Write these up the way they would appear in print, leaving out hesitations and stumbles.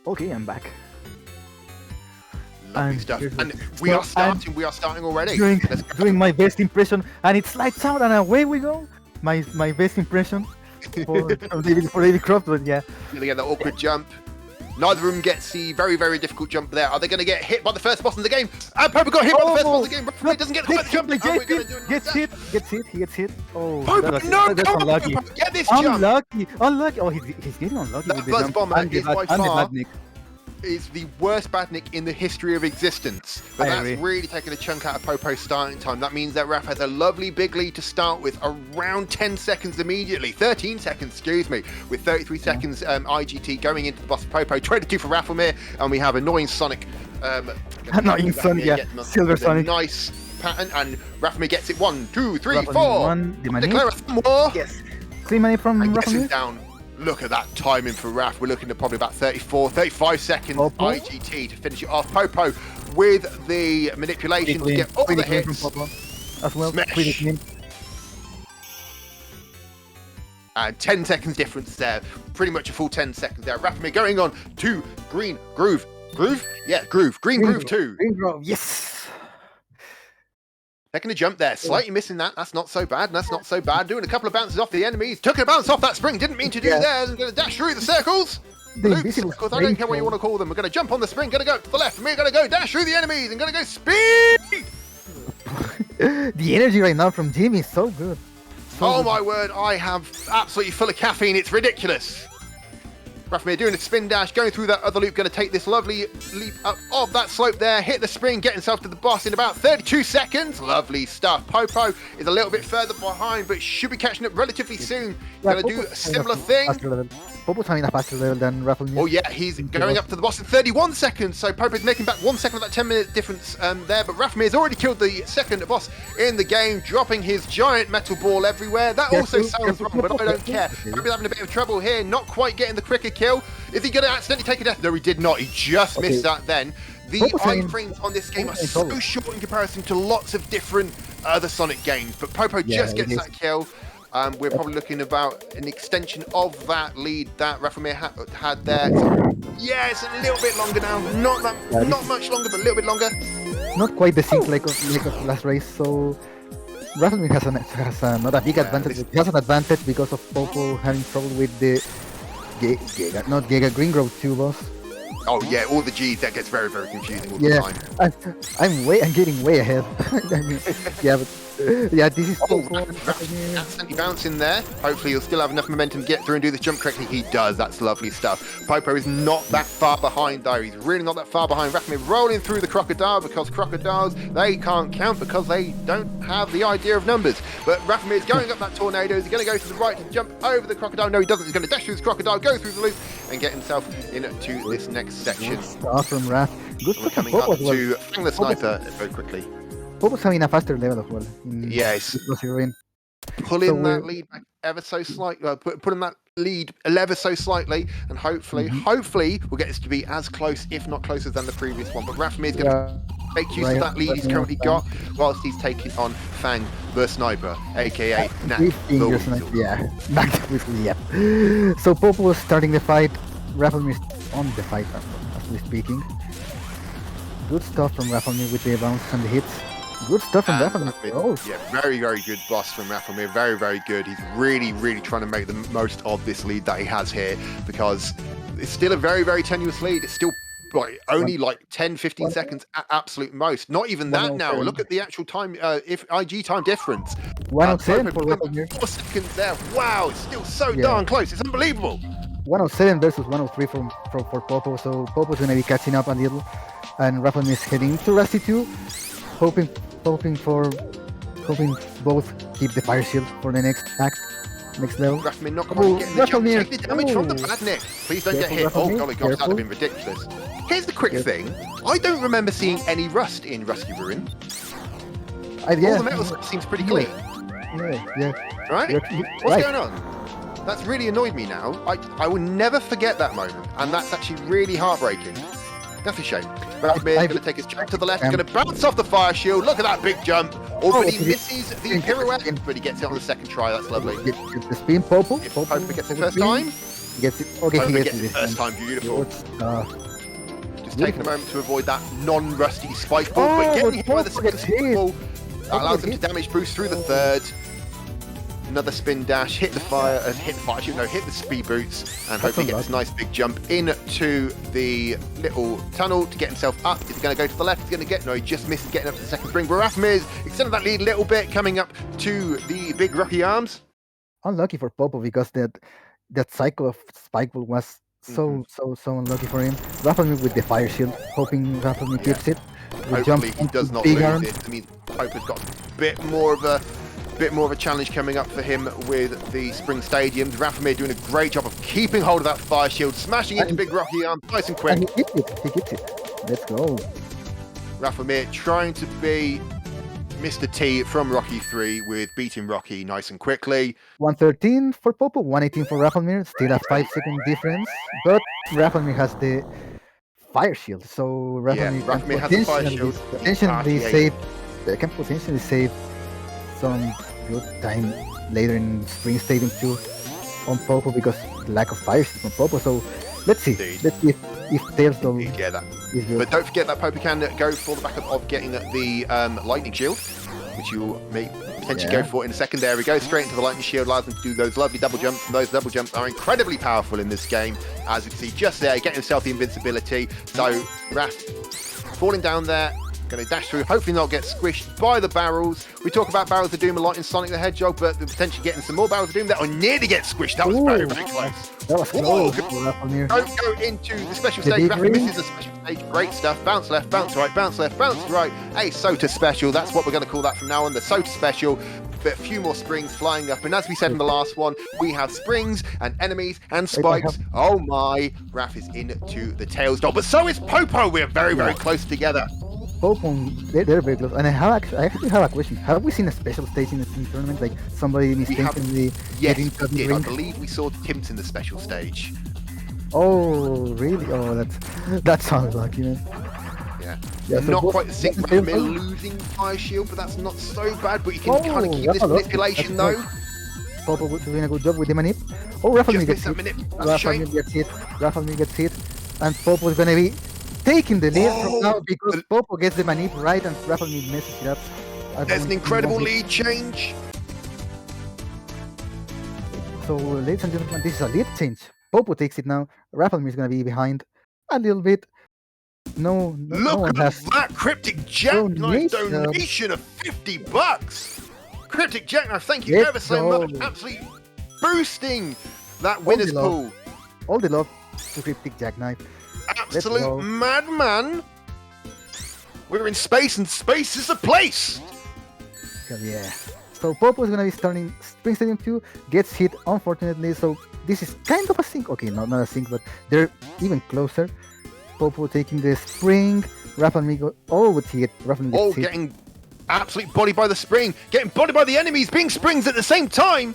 Okay, I'm back. Lovely stuff. And we are starting already. Doing my best impression, and it's lights out, and away we go. My best impression for David Croft, but yeah. Gonna get that awkward jump. Neither of them gets the very, very difficult jump there. Are they going to get hit by the first boss in the game? And Popo got hit by the first boss in the game. Rafalmir doesn't get the jump. He gets hit. Oh, Popo, that's unlucky. Get this jump. Unlucky. Oh, he's getting unlucky with the Buzz jump. Bomber is by far badnik. is the worst badnik in the history of existence. But that's really taking a chunk out of Popo's starting time. That means that Raf has a lovely big lead to start with, around 10 seconds immediately. 13 seconds, excuse me, with 33 seconds IGT going into the boss of Popo. 22 for Rafalmir, and we have annoying Sonic. Annoying Sonic, yeah. Silver Sonic. Nice pattern, and Rafalmir gets it. 1, 2, 3, Rafalmir 4. Declare a war. Yes. 3 money from Rafalmir. Down. Look at that timing for Raf. We're looking at probably about 34, 35 seconds IGT to finish it off. Popo with the manipulation to get all the hits. As well. Smash. And 10 seconds difference there. Pretty much a full 10 seconds there. Rafalmir going on to Green Groove. Groove? Yeah, Groove. Green Groove 2. Green Groove, yes. Taking a jump there, slightly missing that. That's not so bad. Doing a couple of bounces off the enemies. Took a bounce off that spring. Didn't mean to do there. And going to dash through the circles. Circles, I don't care what you want to call them. We're going to jump on the spring. Going to go to the left. And we're going to go dash through the enemies. And going to go speed. The energy right now from Jimmy is so good. Oh my word. I have absolutely full of caffeine. It's ridiculous. Rafalmir doing a spin dash, going through that other loop, going to take this lovely leap up of that slope there, hit the spring, get himself to the boss in about 32 seconds. Lovely stuff. Popo is a little bit further behind, but should be catching up relatively soon. Going to do a similar thing. Popo's having a faster level than Rafalmir. Oh yeah, he's going up to the boss in 31 seconds, so Popo's making back 1 second of that 10-minute difference there, but Rafalmir's already killed the second boss in the game, dropping his giant metal ball everywhere. That also sounds wrong, but I don't care. Popo's having a bit of trouble here, not quite getting the quicker kill. Is he going to accidentally take a death? No, he did not. He just missed that then. The iframes on this game are so short in comparison to lots of different other Sonic games, but Popo just gets that kill. We're probably looking about an extension of that lead that Rafalmir had there. So, yeah, it's a little bit longer now. Not much longer, but a little bit longer. Not quite the sync like of last race, so Rafalmir has not a big advantage. He has an advantage because of Popo having trouble with the Green Grove 2 boss. Oh yeah, all the G's, that gets very, very confusing all the time. I'm getting way ahead. I mean, this is Popo. Accidentally bouncing there. Hopefully he'll still have enough momentum to get through and do this jump correctly. He does, that's lovely stuff. Popo is not that far behind though. He's really not that far behind. Rafalmir rolling through the crocodile because crocodiles, they can't count because they don't have the idea of numbers. But Rafalmir is going up that tornado. He's going to go to the right to jump over the crocodile. No, he doesn't. He's going to dash through this crocodile, go through the loop and get himself into this next section. Good stuff from Raf. Good stuff from Popo as well. To Fang the Sniper very quickly. Popo's having a faster level as well. Yes. Pulling that lead back ever so slightly, putting that lead ever so slightly, and hopefully we'll get this to be as close, if not closer than the previous one. But Rafalmir is going to make use of that lead he's currently got, whilst he's taking on Fang the Sniper, aka Knack the Weasel. Yeah, Knack the Weasel, yeah. So Popo was starting the fight, Rafalmir is on the fight, as we're speaking. Good stuff from Rafalmir with the bounces and the hits. Good stuff from Rafalmir. Oh. Yeah, very, very good boss from Rafalmir. Very, very good. He's really, really trying to make the most of this lead that he has here, because it's still a very, very tenuous lead. It's still only like 10, 15 seconds at absolute most. Not even that now. Look at the actual time, if IG time difference. 107 for Rafalmir. 4 seconds there. Wow, it's still so darn close. It's unbelievable. 107 versus 103 for Popo. So Popo's going to be catching up a little. And Rafalmir is heading to Rusty 2, hoping both keep the fire shield for the next act, next level. Rafalmir not quite getting the jump. Take the damage from the badnik. Please don't get hit. Oh golly gosh, that would have been ridiculous. Here's the quick thing. I don't remember seeing any rust in Rusty Ruin. All the metal seems pretty clean. Yeah. Right? What's going on? That's really annoyed me now. I will never forget that moment, and that's actually really heartbreaking. That's a shame. Rafalmir is going to take his jump to the left, going to bounce off the fire shield. Look at that big jump. But he misses the pirouette, but he gets it on the second try. That's lovely. The spin, Popo. If Popo gets it first time. Gets it. Okay, he Popo gets gets it. it first time. Beautiful. Good stuff. Just taking a moment to avoid that non-rusty spike ball, but getting hit by the Popo gets spike hit. ball that allows him to damage Bruce through the third. Another spin dash, hit the speed boots, and hopefully get this nice big jump into the little tunnel to get himself up. Is he going to go to the left? He's going to get, no, he just missed getting up to the second spring. But Rafalmir's extended that lead a little bit, coming up to the big rocky arms. Unlucky for Popo because that cycle of spike ball was so unlucky for him. Rafalmir with the fire shield, hoping Rafalmir keeps it. Hopefully he does not lose it. I mean, Popo's got a bit more of a challenge coming up for him with the spring stadiums. Rafalmir doing a great job of keeping hold of that fire shield, smashing into big rocky arm, nice and quick. And he gets it. Let's go. Rafalmir trying to be Mr. T from Rocky 3 with beating Rocky nice and quickly. 113 for Popo, 118 for Rafalmir. Still a 5-second difference, but Rafalmir has the fire shield, so Rafalmir has the fire shield. Can potentially save some good time later in Spring Stadium 2 on Popo because lack of fire shield from Popo. So let's see. Indeed. Let's see if Tails will get that. But don't forget that Popo can go for the backup of getting the lightning shield, which you may potentially go for in a second. There we go, straight into the lightning shield, allows them to do those lovely double jumps, and those double jumps are incredibly powerful in this game. As you can see just there, getting himself the invincibility. So Raf falling down there, going to dash through, hopefully not get squished by the barrels. We talk about barrels of doom a lot in Sonic the Hedgehog, but potentially getting some more barrels of doom there, or nearly get squished. That was very, very close. That was close. Don't go into the special stage. Raf misses the special stage. Great stuff. Bounce left, bounce right, bounce left, bounce right. A Sota special. That's what we're going to call that from now on. The Sota special. But a few more springs flying up. And as we said in the last one, we have springs and enemies and spikes. Oh my. Raf is into the Tails doll. But so is Popo. We're very, very close together. Popo, they're very close. And I actually have a question. Have we seen a special stage in the tournament? Like somebody mistakenly getting into the ring? I believe we saw Tim's in the special stage. Oh, really? Oh, that's unlucky, man. Yeah, so not quite the sync with Rafalmir losing fire shield, but that's not so bad. But you can kind of keep this manipulation though. Popo doing a good job with the manip. Oh, Rafalmir gets hit. Rafalmir gets hit, and Popo is gonna be taking the lead from now because Popo gets the manip right and Rafalmir messes it up. There's an incredible lead change. So, ladies and gentlemen, this is a lead change. Popo takes it now. Rafalmir is gonna be behind a little bit. No Look one at has that Cryptic Jackknife donation of $50. Cryptic Jackknife, thank you ever so much. Absolutely boosting that winner's pool. All the love to Cryptic Jackknife. Absolute madman. We're in space and space is a place. Hell yeah. So Popo is gonna be starting Spring Stadium 2, gets hit unfortunately, so this is kind of a sync. Okay, not a sync, but they're even closer. Popo taking the spring, Rafalmir getting absolutely bodied by the spring, getting bodied by the enemies, being springs at the same time.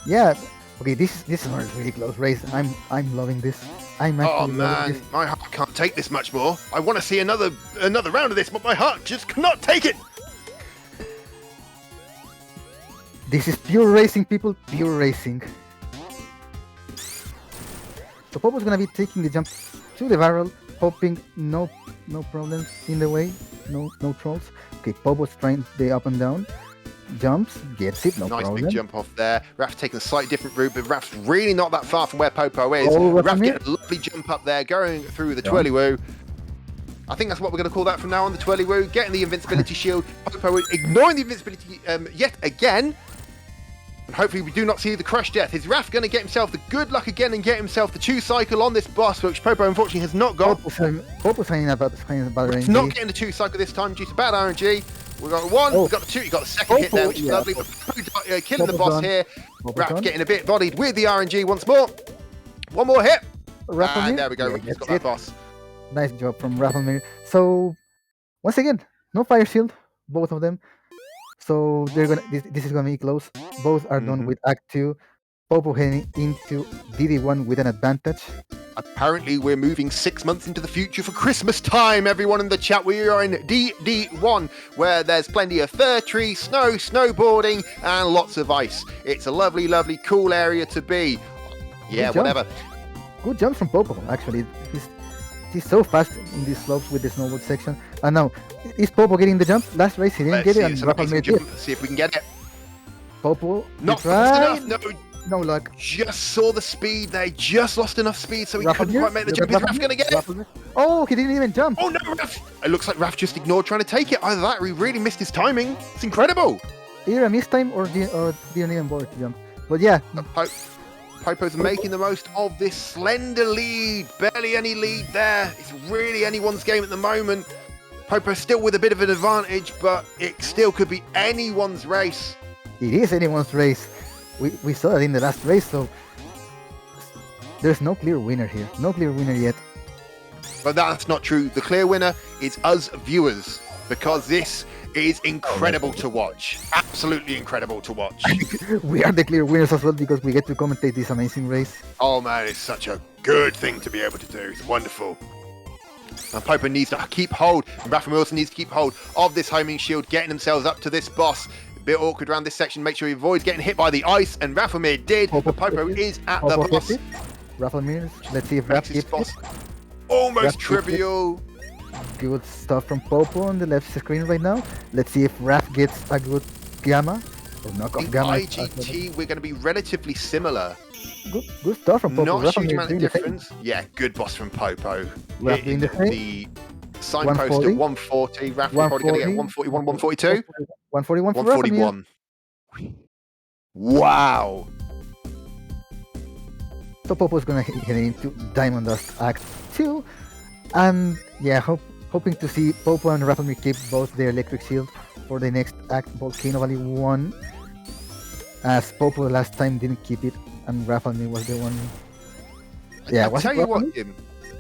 Yeah, okay, this is a really close race. I'm loving this. Loving this. My heart can't take this much more. I want to see another round of this, but my heart just cannot take it. This is pure racing, people, pure racing. So Popo's gonna be taking the jump to the barrel, hoping no problems in the way, no trolls. Okay, Popo's trying the up and down, jumps, gets it, no problem. Nice big jump off there. Raf's taking a slightly different route, but Raf's really not that far from where Popo is. Raf getting a lovely jump up there, going through the twirly-woo. I think that's what we're going to call that from now on, the twirly-woo, getting the invincibility shield. Popo ignoring the invincibility yet again. And hopefully we do not see the crush death. Is Raf going to get himself the good luck again and get himself the 2-cycle on this boss, which Popo unfortunately has not got? Popo's saying about RNG. Not getting the 2-cycle this time due to bad RNG. We've got 1, we've got the 2, you got the second hit there, which is lovely. Killing the boss here. Raf getting a bit bodied with the RNG once more. One more hit. And there we go, Raf's got that boss. Nice job from Rafalmir. So, once again, no fire shield, both of them. So this is gonna be close. Both are done with Act 2. Popo heading into DD1 with an advantage. Apparently we're moving 6 months into the future for Christmas time, everyone in the chat. We are in DD1, where there's plenty of fir tree, snowboarding, and lots of ice. It's a lovely, lovely, cool area to be. Yeah, Good jump. whatever. Good jump from Popo, actually. He's so fast in these slopes with the snowboard section. And now, is Popo getting the jump? Last race he didn't Let's get see it, and this amazing Rafalmir did. jump. See if we can get it. Popo, Not he fast tried. enough. No, No luck. just saw the speed. They just lost enough speed, so he couldn't Rafalmir? quite make the jump. Is Raf going to get it? Rafalmir? Oh, he didn't even jump. Oh no, Raf! It looks like Raf just ignored trying to take it. Either that or he really missed his timing. It's incredible. Either a missed time or didn't even bother to jump. But yeah, Popo's making the most of this slender lead. Barely any lead there. It's really anyone's game at the moment. Popo's still with a bit of an advantage, but it still could be anyone's race. it is anyone's race. We saw it in the last race, so there's no clear winner here. No clear winner yet. But that's not true. The clear winner is us viewers, because this is incredible to watch. Absolutely incredible to watch. We are the clear winners as well because we get to commentate this amazing race. Oh man, it's such a good thing to be able to do. It's wonderful. And Popo needs to keep hold, and Rafalmir also needs to keep hold of this homing shield, getting themselves up to this boss. A bit awkward around this section. Make sure he avoids getting hit by the ice, and Rafalmir did, but Popo is at the boss. Rafalmir, let's see if Raf Makes his gets boss it. almost Raf gets it. trivial. Good stuff from Popo on the left screen right now. Let's see if Raf gets a good gamma or knockoff In gamma. IGT, we're going to be relatively similar. Good stuff from Popo. Not a huge Rafalmir amount of doing the same. difference. Yeah, good boss from Popo. Raf Hitting doing the same. the signpost at 140. Raf probably going to get 141, 142. 141 for Rafalmir. 141. Wow. So Popo's gonna head into Diamond Dust Act 2. And yeah, hoping to see Popo and Rafalmir keep both their electric shield for the next act, Volcano Valley 1. As Popo last time didn't keep it, and Rafalmir was the one. Yeah, I'll was tell it you what, Rafalmir? Jim,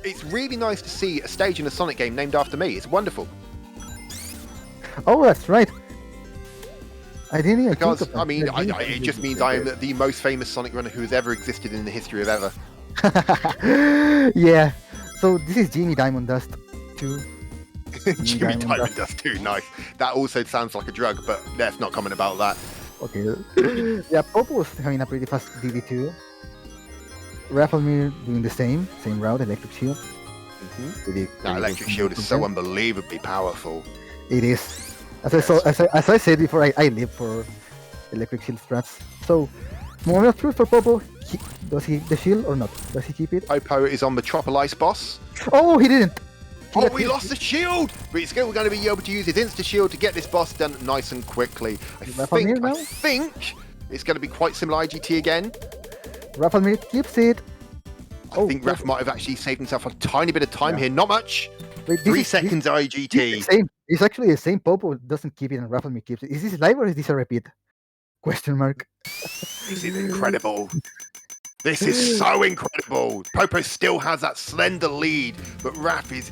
it's really nice to see a stage in a Sonic game named after me. It's wonderful. Oh, that's right. I didn't even Because, think of that. I mean, Yeah, it just means I am the most famous Sonic runner who has ever existed in the history of ever. Yeah. So this is Jimmy Diamond Dust 2. Jimmy Diamond Dust too, nice. That also sounds like a drug, but let's not comment about that. Okay. Yeah, Popo was having a pretty fast DD2. Rafalmir doing the same route, electric shield. That electric shield is so unbelievably powerful. It is. As I said before, I live for electric shield strats. So, moment of truth for Popo. Does he the shield or not? Does he keep it? Popo is on Metropolis boss. Oh, he didn't. Oh, we lost the shield! But he's still going to be able to use his insta-shield to get this boss done nice and quickly. I think it's going to be quite similar IGT again. Rafalmir keeps it. I think Raf might have actually saved himself a tiny bit of time here. Not much. Wait, 3 seconds IGT. It's actually the same. Popo doesn't keep it and Rafalmir keeps it. Is this live or is this a repeat? Question mark. This is incredible. This is so incredible. Popo still has that slender lead, but Raf is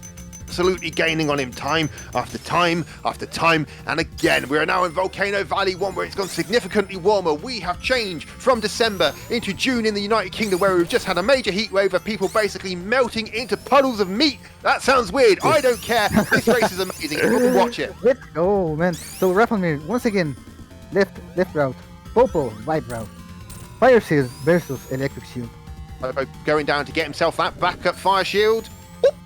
absolutely gaining on him time after time after time. And again, we are now in Volcano Valley 1, where it's gone significantly warmer. We have changed from December into June in the United Kingdom, where we've just had a major heat wave of people basically melting into puddles of meat. That sounds weird. I don't care. This race is amazing. Everyone watch it. Let's go, man. So Rafalmir, once again, left route. Popo, right route. Fire shield versus electric shield. Popo going down to get himself that backup fire shield.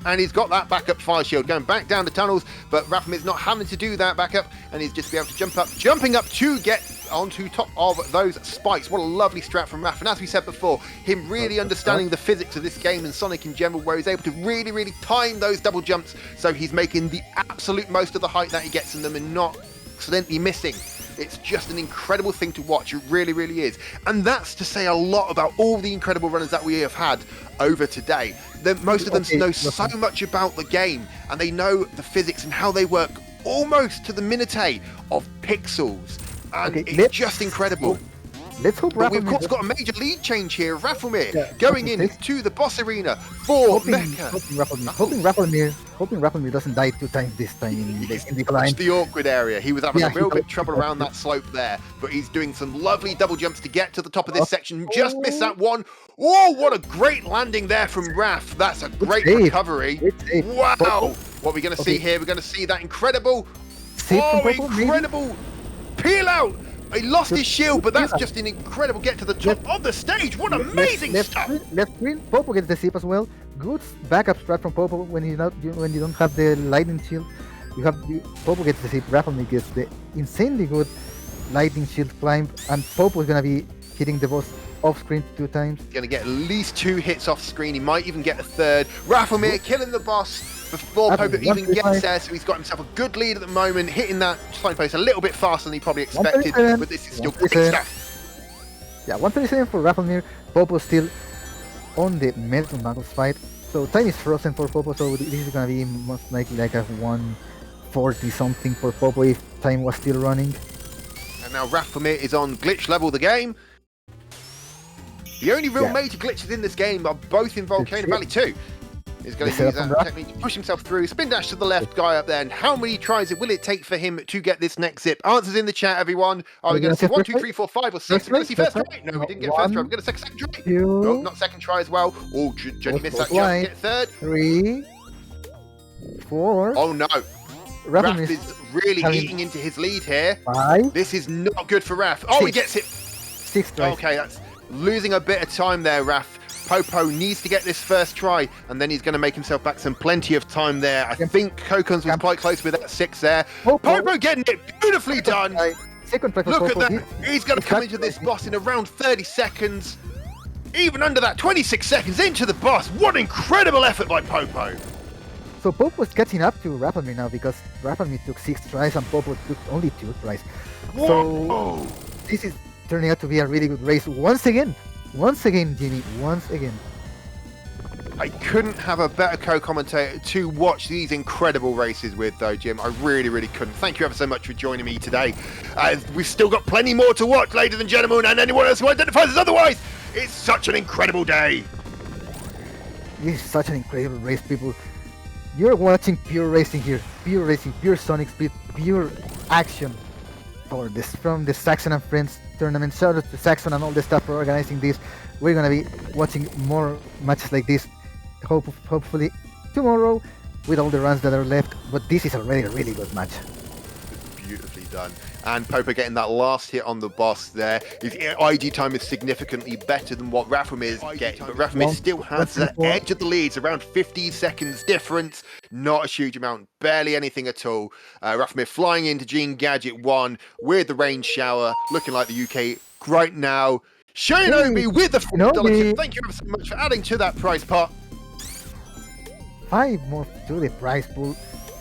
And he's got that backup fire shield going back down the tunnels, but Rafalmir's not having to do that backup, and he's just be able to jumping up to get onto top of those spikes. What a lovely strat from Raf. And as we said before, him really understanding the physics of this game and Sonic in general, where he's able to really time those double jumps, so he's making the absolute most of the height that he gets in them and not accidentally missing. It's just an incredible thing to watch. It really is. And that's to say a lot about all the incredible runners that we have had over today. Most of them know so much about the game, and they know the physics and how they work almost to the minute of pixels. And it's just incredible. Let's hope But we've Rafalmir got a major lead change here. Rafalmir going into the boss arena for Mecca. Hoping Rafalmir doesn't die 2 times this time in the climb. It's the awkward area. He was having a real bit of trouble around that slope there, but he's doing some lovely double jumps to get to the top of this section. Just missed that one. Oh, what a great landing there from Raf. That's a great recovery. Wow. What are we going to see here? We're going to see that incredible, incredible peel out He lost his shield, but that's just an incredible get to the top of the stage. What amazing stuff! Left screen, Popo gets the zip as well. Good backup strat from Popo when you don't have the lightning shield. Popo gets the zip, Rafalmir gets the insanely good lightning shield climb, and Popo is gonna be hitting the boss off screen 2 times. He's gonna get at least 2 hits off screen. He might even get a third. Rafalmir killing the boss before Popo even gets there, so he's got himself a good lead at the moment, hitting that sign post a little bit faster than he probably expected, but this is still great stuff. Yeah, 137 for Rafalmir. Popo still on the Metal Knuckles fight, so time is frozen for Popo, so this is gonna be most likely like a 140 something for Popo if time was still running. And now Rafalmir is on glitch level the game. The only real major glitches in this game are both in Volcano Valley 2. He's going to use that technique to push himself through, spin dash to the left, guy up there, and how many tries will it take for him to get this next zip? Answers in the chat, everyone. Are we going to see 1, 2, 3, 4, 5, or 6? We're going to see first try. No, we didn't get first try. We're going to see second try. Oh, not second try as well. Oh, Jenny missed that jump. Get third. 3, 4. Oh no. Raf is really eating into his lead here. 5. This is not good for Raf. Oh, he gets it. 6 tries. Okay, that's losing a bit of time there, Raf. Popo needs to get this first try, and then he's going to make himself back some plenty of time there. I think Kokons was quite close with that 6 there. Popo getting it beautifully done. Second try for Look Popo. at that. He's going to come into this boss in around 30 seconds. Even under that, 26 seconds into the boss. What incredible effort by Popo. So Popo's catching up to Rafalmir now because Rafalmir took 6 tries and Popo took only 2 tries. Whoa. So this is turning out to be a really good race once again. Once again, Jimmy, once again. I couldn't have a better co-commentator to watch these incredible races with, though, Jim. I really, really couldn't. Thank you ever so much for joining me today. We've still got plenty more to watch, ladies and gentlemen, and anyone else who identifies as otherwise. It's such an incredible day. This is such an incredible race, people. You're watching pure racing here. Pure racing, pure Sonic speed, pure action. For this from the Saxon and Friends tournament. Shout out to Saxon and all the stuff for organizing this. We're gonna be watching more matches like this hopefully tomorrow with all the runs that are left, but this is already a really good match. Beautifully done. And Popo getting that last hit on the boss there. His IG time is significantly better than what Rafalmir is getting, but Rafalmir still has the edge of the leads, around 50 seconds difference. Not a huge amount, barely anything at all. Rafalmir flying into Gene Gadget 1 with the rain shower, looking like the UK right now. Shinobi with the $4 tip. Thank you ever so much for adding to that prize pot. 5 more to the prize pool.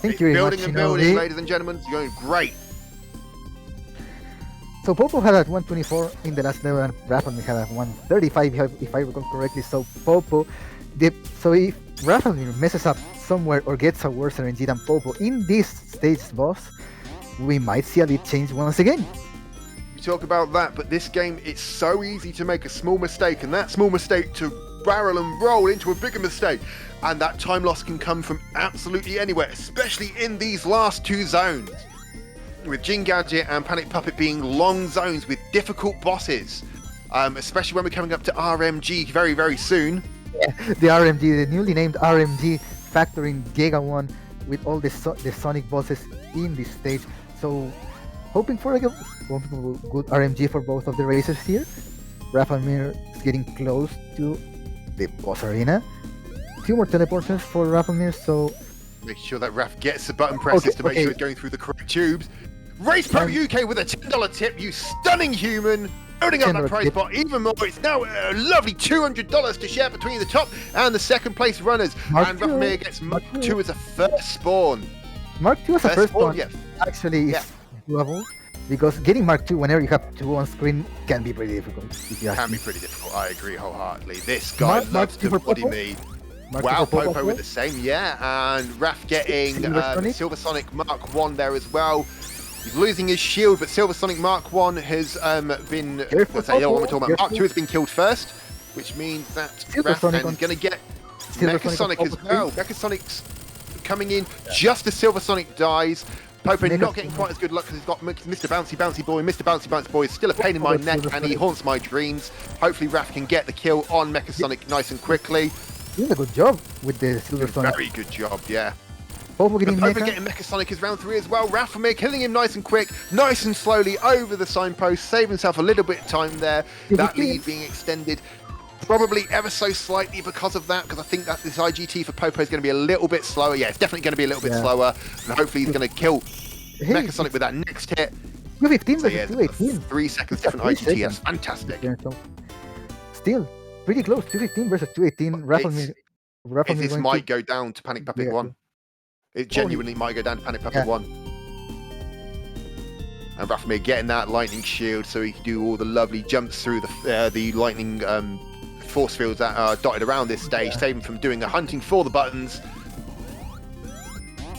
Thank you very much, Building and building, ladies and gentlemen. It's going great. So Popo had at 124 in the last level and Rafalmir had at 135 if I recall correctly. So so if Rafalmir messes up somewhere or gets a worse RNG than Popo in this stage boss, we might see a lead change once again. We talk about that, but this game, it's so easy to make a small mistake, and that small mistake to barrel and roll into a bigger mistake. And that time loss can come from absolutely anywhere, especially in these last 2 zones. With Jin Gadget and Panic Puppet being long zones with difficult bosses, especially when we're coming up to RMG very, very soon. Yeah, the RMG, the newly named RMG, factoring Giga 1 with all the Sonic bosses in this stage. So, hoping for a good RMG for both of the races here. Rafalmir is getting close to the boss arena. 2 more teleporters for Rafalmir, so... Make sure that Raf gets the button presses to make sure it's going through the correct tubes. Race Pro UK with a $10 tip, you stunning human. Building up that prize pot even more. It's now a lovely $200 to share between the top and the second place runners. And Rafalmir gets Mark 2 as a first spawn. Mark 2 as a first spawn, yes. Actually is doable. Because getting Mark 2 whenever you have 2 on screen can be pretty difficult. Can be pretty difficult, I agree wholeheartedly. This guy loves to body me. Wow, Popo with the same, and Raf getting Silver Sonic Mark 1 there as well. He's losing his shield, but Silver Sonic Mark 1 has been... What's that? What we're talking about? Mark 2 has been killed first, which means that Raf is going to get Mecha Sonic as well. Mecha Sonic's coming in just as Silver Sonic dies. Popo not getting quite as good luck because he's got Mr. Bouncy Bouncy Boy. Mr. Bouncy Bouncy Boy is still a pain in my neck and he haunts my dreams. Hopefully Raf can get the kill on Mecha Sonic nice and quickly. Doing a good job with the Silver Sonic. Very good job, yeah. Popo getting Popo Mecha. getting Mecha Sonic is round 3 as well. Rafalmir killing him nice and quick, nice and slowly over the signpost, saving himself a little bit of time there. That lead being extended probably ever so slightly because of that, because I think that this IGT for Popo is going to be a little bit slower. Yeah, it's definitely going to be a little bit slower, and hopefully he's going to kill Mecha Sonic with that next hit. 215 So yeah, versus 218. 3 seconds different IGT. That's fantastic. Still pretty close. 215 versus 218. This might go down to Panic Puppet 1. It genuinely might go down to Panic Puppet 1. And Rafalmir getting that lightning shield so he can do all the lovely jumps through the lightning force fields that are dotted around this stage, save him from doing a hunting for the buttons.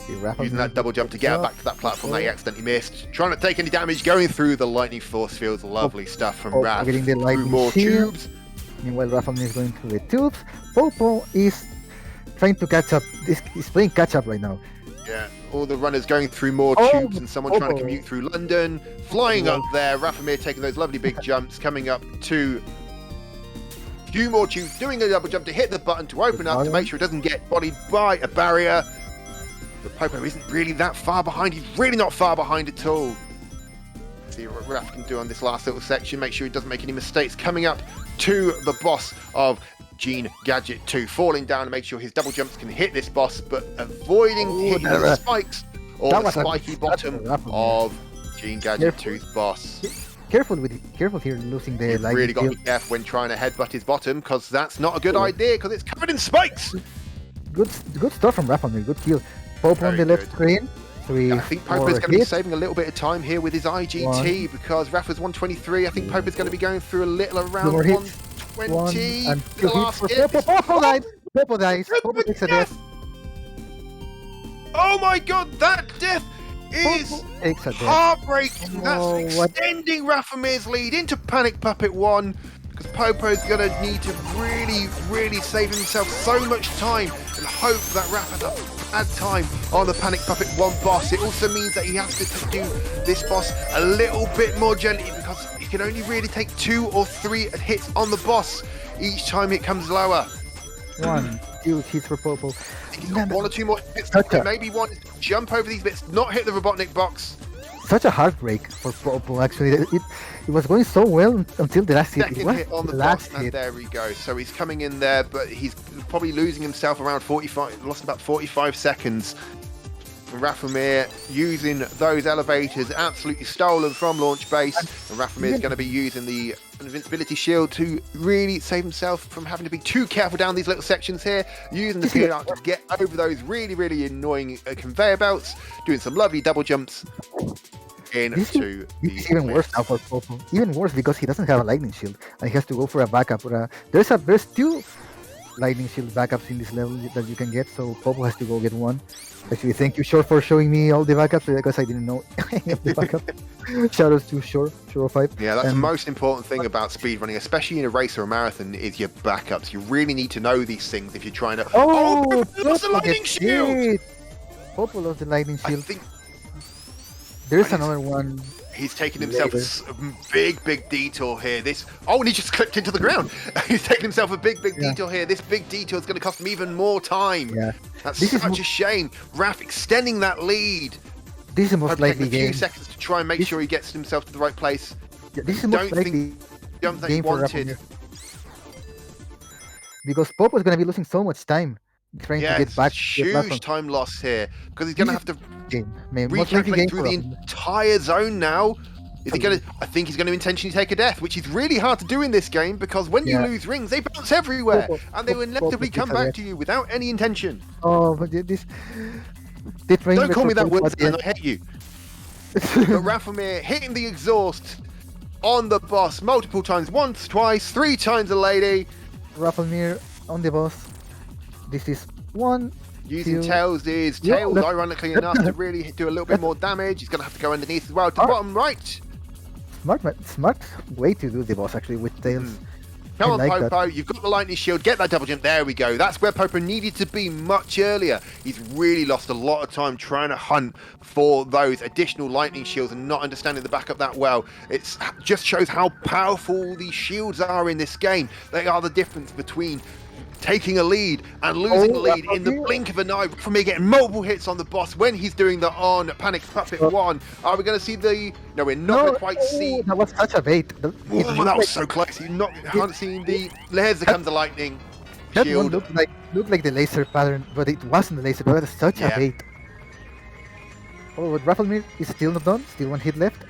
Using that double jump to get back to that platform that he accidentally missed. Trying to take any damage, going through the lightning force fields. Lovely stuff from Raf. Getting the Through more tubes. Meanwhile, Rafalmir is going through the tubes. Popo is trying to catch up. He's playing catch up right now. Yeah, all the runners going through more tubes and someone trying to commute through London. Flying up there, Rafalmir taking those lovely big jumps, coming up to a few more tubes, doing a double jump to hit the button to open up to make sure it doesn't get bodied by a barrier. But Popo isn't really that far behind. He's really not far behind at all. See what Raf can do on this last little section. Make sure he doesn't make any mistakes. Coming up to the boss of Gene Gadget 2. Falling down to make sure his double jumps can hit this boss, but avoiding hitting the spikes or the spiky bottom of Gene Gadget 2's boss. Careful here, losing the lightning. Really got to be careful when trying to headbutt his bottom, because that's not a good idea, because it's covered in spikes. Good stuff from Rafalmir. Good kill. Popo on the left screen. I think Popo's going to be saving a little bit of time here with his IGT because Rafa's 123. I think Popo's going to be going through a little around 120. And the last hit. Popo dies. Popo dies. Popo takes a death. Oh my god, that death is heartbreaking. That's extending Rafalmir's lead into Panic Puppet 1. Because Popo's going to need to really save himself so much time and hope that Raf has a bad time on the Panic Puppet 1 boss. It also means that he has to do this boss a little bit more gently because he can only really take 2 or 3 hits on the boss each time it comes lower. 1, 2 hits for Popo. He's got 1 or 2 more hits. Maybe one jump over these bits, not hit the Robotnik box. Such a heartbreak for Popo, actually. It was going so well until the last hit. Second hit on the boss, and there we go. So he's coming in there, but he's probably losing himself around 45, lost about 45 seconds. Rafalmir using those elevators, absolutely stolen from launch base. And Rafalmir is going to be using the invincibility shield to really save himself from having to be too careful down these little sections here. Using the speed arc to get over those really annoying conveyor belts. Doing some lovely double jumps into this is even worse now for Popo. Even worse because he doesn't have a lightning shield and he has to go for a backup. There's 2 lightning shield backups in this level that you can get, so Popo has to go get one. Actually, thank you, Shore, for showing me all the backups because I didn't know any of the backup. Shoutouts to Shore05. Yeah, that's the most important thing about speedrunning, especially in a race or a marathon, is your backups. You really need to know these things if you're trying to. Oh, lost the lightning shield! Popo lost the lightning shield. There's another one. He's taking himself a big detour here. And he just clipped into the ground. He's taking himself a big detour here. This big detour is going to cost him even more time. Yeah. That's such a shame. Raf extending that lead. This is the most likely game. A few seconds to try and make sure he gets himself to the right place. Yeah, this is the most likely don't think he wanted. Because Popo is going to be losing so much time trying to get back. Huge time loss here because he's going to have to recalculate through the entire zone now. Is he going to? I think he's going to intentionally take a death, which is really hard to do in this game because when you lose rings, they bounce everywhere and they will inevitably come back to you without any intention. Oh, but this. Don't call me that word, and I hate you. But Rafalmir hitting the exhaust on the boss multiple times, once, twice, 3 times a lady. Rafalmir on the boss. This is 1. Using tails, ironically enough, to really do a little bit more damage. He's going to have to go underneath as well to the bottom right. Smart way to do the boss, actually, with tails. Come on, Popo, you've got the lightning shield. Get that double jump. There we go. That's where Popo needed to be much earlier. He's really lost a lot of time trying to hunt for those additional lightning shields and not understanding the backup that well. It just shows how powerful these shields are in this game. They are the difference between taking a lead and losing a lead in the Rafalmir. blink of an eye. Rafalmir getting multiple hits on the boss when he's doing the on Panic Puppet 1. Are we going to see the... No, we're not going to quite see... That was such a bait. Oh, that was so close. You haven't seen the... Here's the comes the lightning. That one Shield. looked like the laser pattern, but it wasn't the laser. But it was such a bait. Oh, but Rafalmir is still not done. Still one hit left.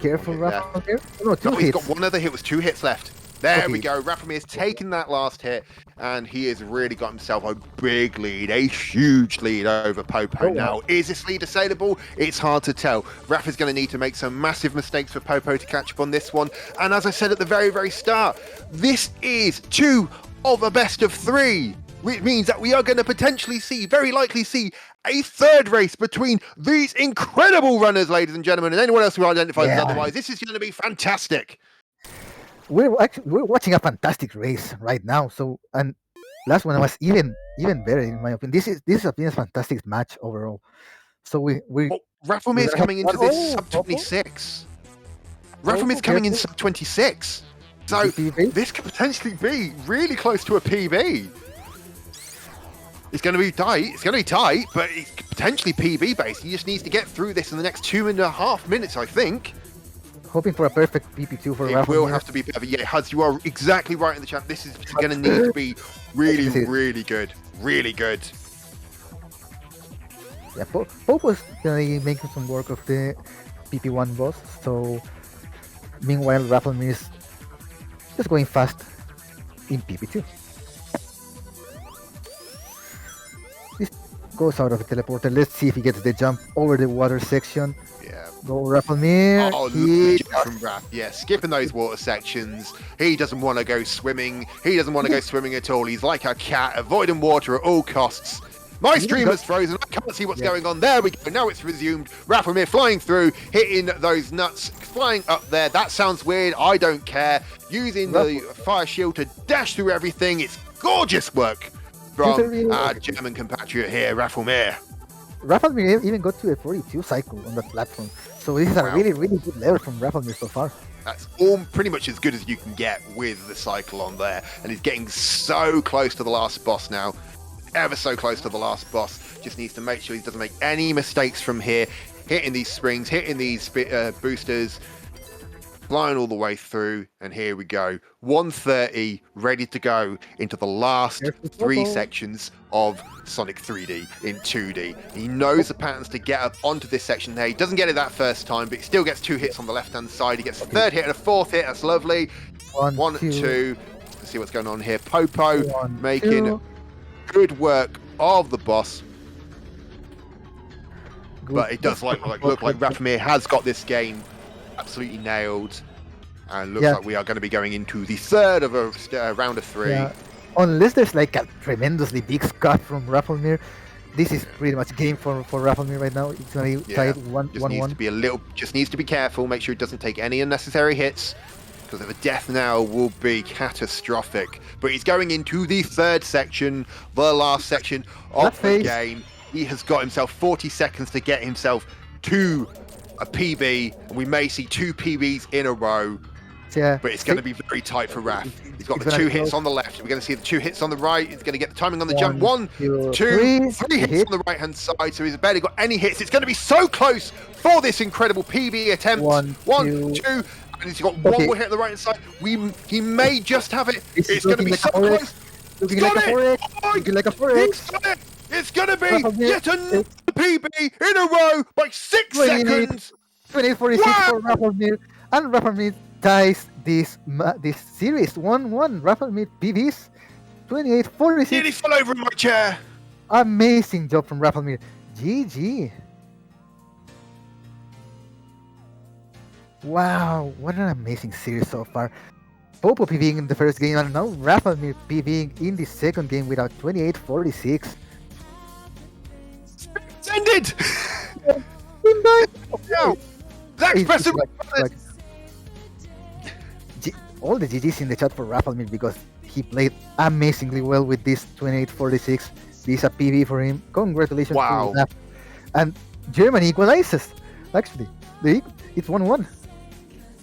Careful, Rafalmir. No, two He's hits. got one other hit. It was 2 hits left. There we Okay. go. Rafamir's taken that last hit, and he has really got himself a big lead, a huge lead over Popo. Now, is this lead assailable? It's hard to tell. Rafa's going to need to make some massive mistakes for Popo to catch up on this one. And as I said at the very, very start, this is 2 of a best of 3, which means that we are going to potentially see, very likely see, a third race between these incredible runners, ladies and gentlemen, and anyone else who identifies as otherwise. This is going to be fantastic. We're watching a fantastic race right now. So, and last one was even better in my opinion. This has been a fantastic match overall. So we Rafalmir's coming into this sub 26. Rafalmir's coming in sub 26. So this could potentially be really close to a PB. It's going to be tight. It's going to be tight, but it's potentially PB based. He just needs to get through this in the next 2.5 minutes, I think. Hoping for a perfect PP2 for Rafalmir. It will have to be perfect. Yeah, Huz, you are exactly right in the chat. This is going to need to be really, really good. Really good. Yeah, Popo's making some work of the PP1 boss. So, meanwhile, Rafalmir is just going fast in PP2. This goes out of the teleporter. Let's see if he gets the jump over the water section. Yeah. Go Rafalmir. Oh, look from Raph. Yeah, skipping those water sections. He doesn't want to go swimming. He doesn't want to go swimming at all. He's like a cat, avoiding water at all costs. My stream is frozen. I can't see what's going on. There we go. Now it's resumed. Rafalmir flying through, hitting those nuts, flying up there. That sounds weird. I don't care. Using the fire shield to dash through everything. It's gorgeous work from our German compatriot here, Rafalmir. Rafalmir even got to a 42 cycle on that platform. So this is a really, really good level from Rafalmir so far. That's all pretty much as good as you can get with the cycle on there. And he's getting so close to the last boss now. Ever so close to the last boss. Just needs to make sure he doesn't make any mistakes from here. Hitting these springs, hitting these boosters. Flying all the way through. And here we go. 130, ready to go into the last 3 sections of Sonic 3D in 2D. He knows the patterns to get up onto this section there. He doesn't get it that first time, but he still gets 2 hits on the left-hand side. He gets a 3rd hit and a 4th hit. That's lovely. 1, 2. Let's see what's going on here. Popo making good work of the boss. But it does look like Rafalmir has got this game absolutely nailed. And looks like we are going to be going into the 3rd of a round of 3. Yeah. Unless there's like a tremendously big scut from Rafalmir, this is pretty much game for Rafalmir right now. It's going to be tied 1-1. Just needs to be careful, make sure he doesn't take any unnecessary hits, because if a death now will be catastrophic. But he's going into the 3rd section, the last section of the game. He has got himself 40 seconds to get himself to a PB, and we may see 2 PBs in a row. Yeah. But it's going to be very tight for Raph. He's got the 2 hits on the left. We're going to see the 2 hits on the right. He's going to get the timing on the jump. 1, 2, 3 hits on the right-hand side. So he's barely got any hits. It's going to be so close for this incredible PB attempt. 1, 2. And he's got one more hit on the right-hand side. He may just have it. It's going to be so close. Looking like a 4X. Looking like a 4X. It's going to be yet another PB in a row by 6 seconds. 28-46 for Rafalmir. And Rafalmir ties this series 1-1. Rafalmir PBs 28-46. Nearly fell over in my chair. Amazing job from Rafalmir. GG. Wow, what an amazing series so far. Popo PBing in the first game and now Rafalmir PBing in the second game with a 28-46. It's ended! No! That's impressive! All the GGs in the chat for Rafalmir because he played amazingly well with this 28-46. This is a PB for him. Congratulations to Raf. And Germany equalizes. Actually, it's 1-1.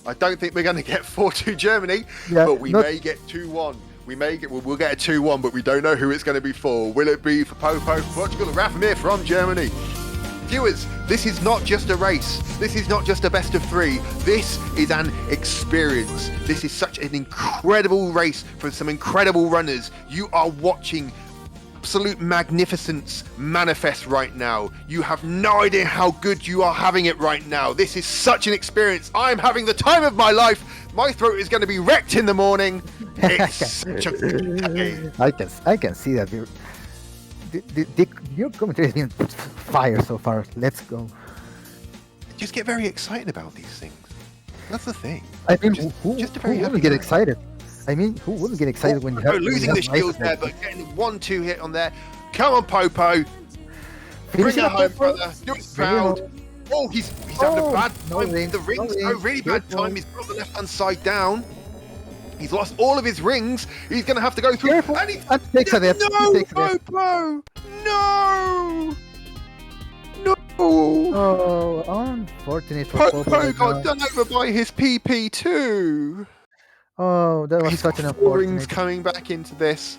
I don't think we're going to get 4-2 Germany, but we may get 2-1. We'll get a 2-1, but we don't know who it's going to be for. Will it be for Popo from Portugal or Rafalmir from Germany? Viewers, this is not just a race. This is not just a best of 3. This is an experience. This is such an incredible race for some incredible runners. You are watching absolute magnificence manifest right now. You have no idea how good you are having it right now. This is such an experience. I'm having the time of my life. My throat is going to be wrecked in the morning. It's such a day. I can see that. Your commentary has been fire so far. Let's go. Just get very excited about these things. That's the thing. I mean, who wouldn't get excited? I mean, who wouldn't get excited when you have losing the shield there, but getting 1-2 hit on there. Come on, Popo. Bring it home, brother. Do it proud. Oh, he's having a bad time. The rings go really bad time. He's got the left-hand side down. He's lost all of his rings. He's going to have to go through. Careful. And No, Popo! No! No! Oh, unfortunate for Popo got done over by his PP2. Oh, that was He's such an got 4 rings unfortunate. coming back into this.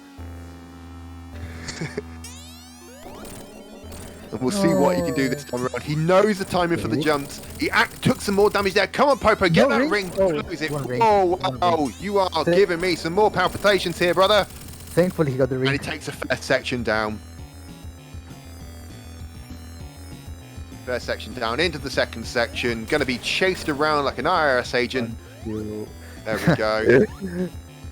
And we'll see what he can do this time around. He knows the timing for the jumps. He took some more damage there. Come on, Popo, get that ring. Lose it. Oh, wow. You are giving me some more palpitations here, brother. Thankfully, he got the ring. And he takes the first section down. First section down into the second section. Going to be chased around like an IRS agent. There we go.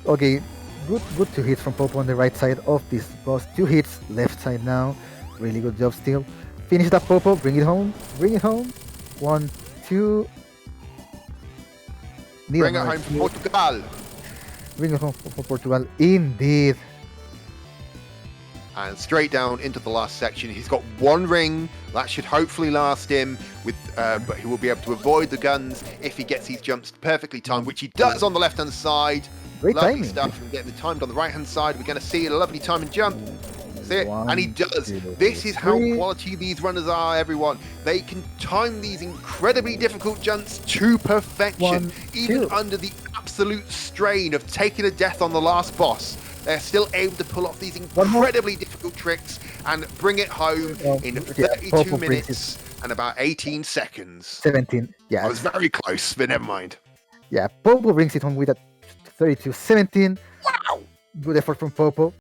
Okay, good 2 hits from Popo on the right side of this boss. 2 hits left side now. Really good job still. Finish that, Popo. Bring it home. Bring it home. 1, 2. Bring it home for Portugal. Bring it home for Portugal. Indeed. And straight down into the last section. He's got 1 ring. That should hopefully last him. But he will be able to avoid the guns if he gets these jumps perfectly timed, which he does on the left-hand side. Great lovely timing. stuff. And getting the timed on the right-hand side. We're going to see a lovely time and jump. It. 1, and he does. 2, This is how 3. quality these runners are, everyone. They can time these incredibly difficult jumps to perfection, 1, even 2. under the absolute strain of taking a death on the last boss. They're still able to pull off these incredibly difficult tricks and bring it home in 32 minutes and about 18 seconds. 17. Yeah. I was very close, but never mind. Yeah, Popo brings it home with a 32-17. Wow! Good effort from Popo.